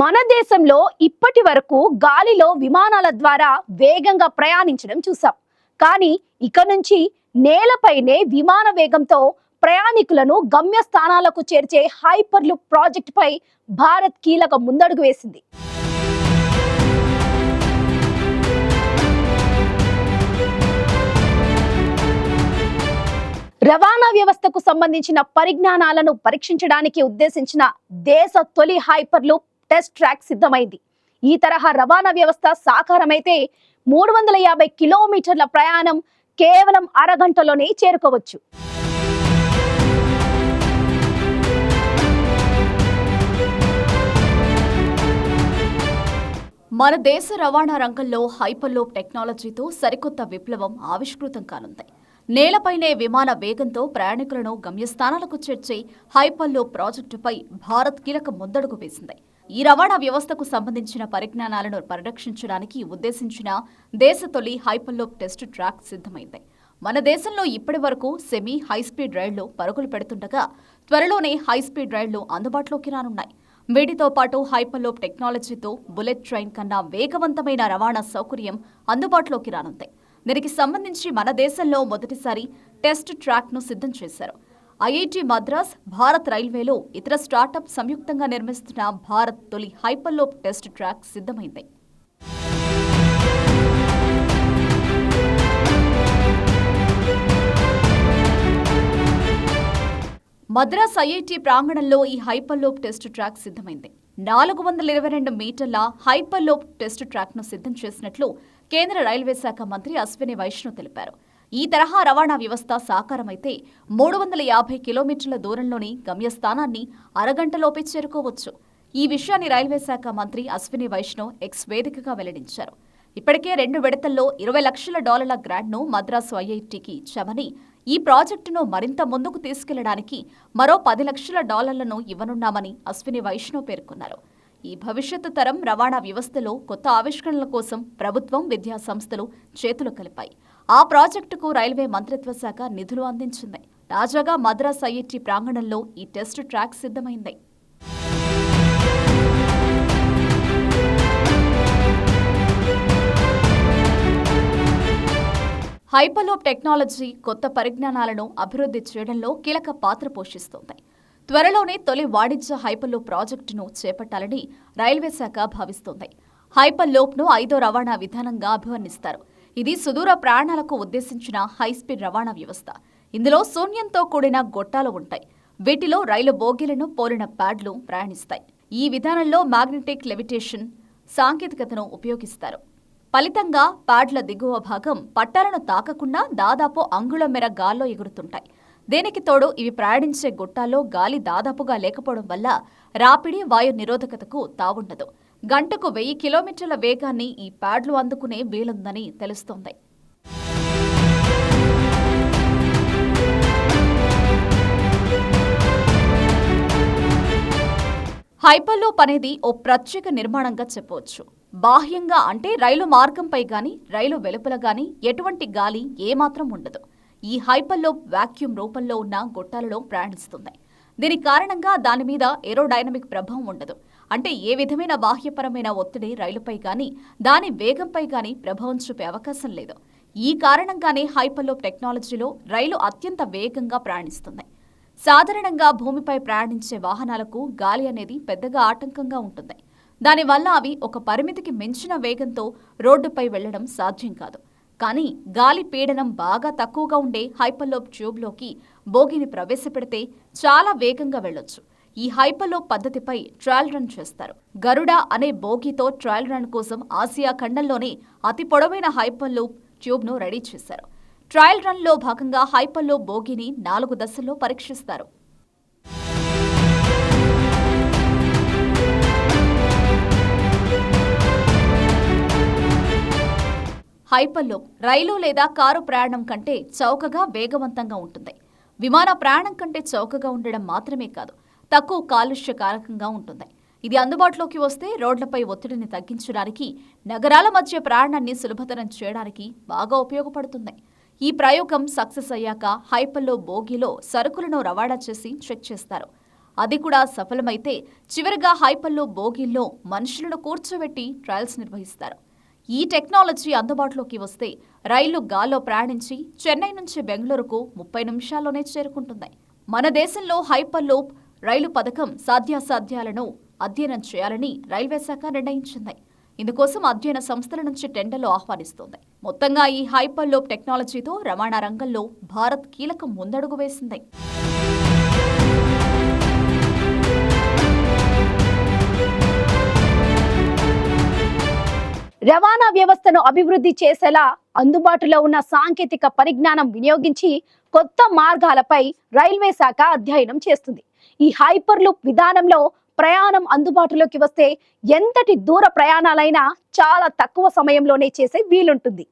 మన దేశంలో ఇప్పటి వరకు గాలిలో విమానాల ద్వారా వేగంగా ప్రయాణించడం చూసాం. కానీ ఇక నుంచి నేలపైనే విమాన వేగంతో ప్రయాణికులను గమ్యస్థానాలకు చేర్చే హైపర్లూప్ ప్రాజెక్ట్ పై భారత్ కీలక ముందడుగు వేసింది. రవాణా వ్యవస్థకు సంబంధించిన పరిజ్ఞానాలను పరీక్షించడానికి ఉద్దేశించిన దేశ తొలి హైపర్లూప్ టెస్ట్ ట్రాక్ సిద్ధమైంది. ఈ తరహా రవాణా వ్యవస్థ సాకారమైతే 350 కిలోమీటర్ల ప్రయాణం కేవలం అరగంటలోనే చేరుకోవచ్చు. మన దేశ రవాణా రంగంలో హైపర్లూప్ టెక్నాలజీతో సరికొత్త విప్లవం ఆవిష్కృతం కానుంది. నేలపైనే విమాన వేగంతో ప్రయాణికులను గమ్యస్థానాలకు చేర్చే హైపర్లూప్ ప్రాజెక్టుపై భారత్ కీలక ముందడుగు వేసింది. ఈ రవాణా వ్యవస్థకు సంబంధించిన పరిజ్ఞానాలను పరిరక్షించడానికి ఉద్దేశించిన దేశ తొలి హైపర్లూప్ టెస్ట్ ట్రాక్ సిద్ధమైంది. మన దేశంలో ఇప్పటి వరకు సెమీ హైస్పీడ్ రైళ్లు పరుగులు పెడుతుండగా త్వరలోనే హైస్పీడ్ రైళ్లు అందుబాటులోకి రానున్నాయి. వీటితో పాటు హైపర్లూప్ టెక్నాలజీతో బుల్లెట్ ట్రైన్ కన్నా వేగవంతమైన రవాణా సౌకర్యం అందుబాటులోకి రానుంది. దీనికి సంబంధించి మన దేశంలో మొదటిసారి టెస్ట్ ట్రాక్ను సిద్ధం చేశారు. ఐఐటి మద్రాస్, భారత్ రైల్వేలో ఇతర స్టార్టప్ సంయుక్తంగా నిర్మిస్తున్న భారత్ తొలి హైపర్లూప్ టెస్ట్ ట్రాక్ సిద్ధమైంది. మద్రాస్ ఐఐటి ప్రాంగణంలో ఈ హైపర్లూప్ టెస్ట్ ట్రాక్ సిద్ధమైంది. 422 మీటర్ల హైపర్లూప్ టెస్ట్ ట్రాక్ను సిద్ధం చేసినట్లు కేంద్ర రైల్వే శాఖ మంత్రి అశ్విని వైష్ణవ్ తెలిపారు. ఈ తరహా రవాణా వ్యవస్థ సాకారమైతే 350 కిలోమీటర్ల దూరంలోని గమ్యస్థానాన్ని అరగంటలోపే చేరుకోవచ్చు. ఈ విషయాన్ని రైల్వే శాఖ మంత్రి అశ్విని వైష్ణవ్ ఎక్స్ వేదికగా వెల్లడించారు. ఇప్పటికే 2 విడతల్లో $20 లక్షల గ్రాంట్ను మద్రాసు ఐఐటికి ఇచ్చామని, ఈ ప్రాజెక్టును మరింత ముందుకు తీసుకెళ్లడానికి మరో $10 లక్షల ఇవ్వనున్నామని అశ్విని వైష్ణవ్ పేర్కొన్నారు. ఈ భవిష్యత్తు తరం రవాణా వ్యవస్థలో కొత్త ఆవిష్కరణల కోసం ప్రభుత్వం, విద్యా సంస్థలు చేతులు కలిపాయి. ఆ ప్రాజెక్టుకు రైల్వే మంత్రిత్వ శాఖ నిధులు అందించింది. తాజాగా మద్రాస్ ఐఐటి ప్రాంగణంలో ఈ టెస్ట్ ట్రాక్ సిద్ధమైంది. హైపర్లూప్ టెక్నాలజీ కొత్త పరిజ్ఞానాలను అభివృద్ధి చేయడంలో కీలక పాత్ర పోషిస్తోంది. త్వరలోనే తొలి వాణిజ్య హైపర్లూప్ ప్రాజెక్టును చేపట్టాలని రైల్వే శాఖ భావిస్తోంది. హైపర్లూప్ను 5వ రవాణా విధానంగా అభివర్ణిస్తారు. ఇది సుదూర ప్రయాణాలకు ఉద్దేశించిన హైస్పీడ్ రవాణా వ్యవస్థ. ఇందులో శూన్యంతో కూడిన గొట్టాలు ఉంటాయి. వీటిలో రైలు బోగీలను పోలిన ప్యాడ్లు ప్రయాణిస్తాయి. ఈ విధానంలో మ్యాగ్నెటిక్ లెవిటేషన్ సాంకేతికతను ఉపయోగిస్తారు. ఫలితంగా ప్యాడ్ల దిగువ భాగం పట్టాలను తాకకుండా దాదాపు అంగుళం మేర గాల్లో ఎగురుతుంటాయి. దీనికి తోడు ఇవి ప్రయాణించే గొట్టాల్లో గాలి దాదాపుగా లేకపోవడం వల్ల రాపిడి, వాయు నిరోధకతకు తావుండదు. గంటకు 1000 కిలోమీటర్ల వేగాన్ని ఈ ప్యాడ్లు అందుకునే వీలుందని తెలుస్తోంది. హైపర్లూప్ అనేది ఓ ప్రత్యేక నిర్మాణంగా చెప్పవచ్చు. బాహ్యంగా అంటే రైలు మార్గంపై గాని, రైలు వెలుపల గాని ఎటువంటి గాలి ఏమాత్రం ఉండదు. ఈ హైపర్లూప్ వాక్యూమ్ రూపంలో ఉన్న గొట్టాలలో ప్రయాణిస్తుంది. దీని కారణంగా దాని మీద ఏరోడైనమిక్ ప్రభావం ఉండదు. అంటే ఏ విధమైన బాహ్యపరమైన ఒత్తిడి రైలుపై గాని, దాని వేగంపై గాని ప్రభావం చూపే అవకాశం లేదు. ఈ కారణంగానే హైపర్లూప్ టెక్నాలజీలో రైలు అత్యంత వేగంగా ప్రయాణిస్తుంది. సాధారణంగా భూమిపై ప్రయాణించే వాహనాలకు గాలి అనేది పెద్దగా ఆటంకంగా ఉంటుంది. దానివల్ల అవి ఒక పరిమితికి మించిన వేగంతో రోడ్డుపై వెళ్లడం సాధ్యం కాదు. కానీ గాలి పీడనం బాగా తక్కువగా ఉండే హైపర్లూప్ ట్యూబ్లోకి బోగిని ప్రవేశపెడితే చాలా వేగంగా వెళ్లొచ్చు. ఈ హైపర్లూప్ పద్ధతిపై ట్రయల్ రన్ చేస్తారు. గరుడ అనే బోగితో ట్రయల్ రన్ కోసం ఆసియా ఖండంలోనే అతి పొడవైన హైపర్లూప్ ట్యూబ్ను రెడీ చేశారు. ట్రయల్ రన్లో భాగంగా హైపర్లూప్ బోగిని 4 దశల్లో పరీక్షిస్తారు. హైపర్లూప్ రైలు లేదా కారు ప్రయాణం కంటే చౌకగా, వేగవంతంగా ఉంటుంది. విమాన ప్రయాణం కంటే చౌకగా ఉండడం మాత్రమే కాదు, తక్కువ కాలుష్య కారకంగా ఉంటుంది. ఇది అందుబాటులోకి వస్తే రోడ్లపై ఒత్తిడిని తగ్గించడానికి, నగరాల మధ్య ప్రయాణాన్ని సులభతరం చేయడానికి బాగా ఉపయోగపడుతుంది. ఈ ప్రయోగం సక్సెస్ అయ్యాక హైపర్లూప్ బోగీలో సరుకులను రవాణా చేసి చెక్ చేస్తారు. అది కూడా సఫలమైతే చివరిగా హైపర్లూప్ బోగీల్లో మనుషులను కూర్చోబెట్టి ట్రయల్స్ నిర్వహిస్తారు. ఈ టెక్నాలజీ అందుబాటులోకి వస్తే రైళ్లు గాల్లో ప్రయాణించి చెన్నై నుంచి బెంగళూరుకు 30 నిమిషాల్లోనే చేరుకుంటుంది. మన దేశంలో హైపర్లూప్ రైలు పథకం సాధ్యాసాధ్యాలను అధ్యయనం చేయాలని రైల్వే శాఖ నిర్ణయించింది. ఇందుకోసం అధ్యయన సంస్థల నుంచి టెండర్లు ఆహ్వానిస్తోంది. మొత్తంగా ఈ హైపర్లూప్ టెక్నాలజీతో రవాణా రంగంలో భారత్ కీలక ముందడుగు వేసింది. రవాణా వ్యవస్థను అభివృద్ధి చేసేలా అందుబాటులో ఉన్న సాంకేతిక పరిజ్ఞానం వినియోగించి కొత్త మార్గాలపై రైల్వే శాఖ అధ్యయనం చేస్తుంది. ఈ హైపర్లూప్ విధానంలో ప్రయాణం అందుబాటులోకి వస్తే ఎంతటి దూర ప్రయాణాలైనా చాలా తక్కువ సమయంలోనే చేసే వీలుంటుంది.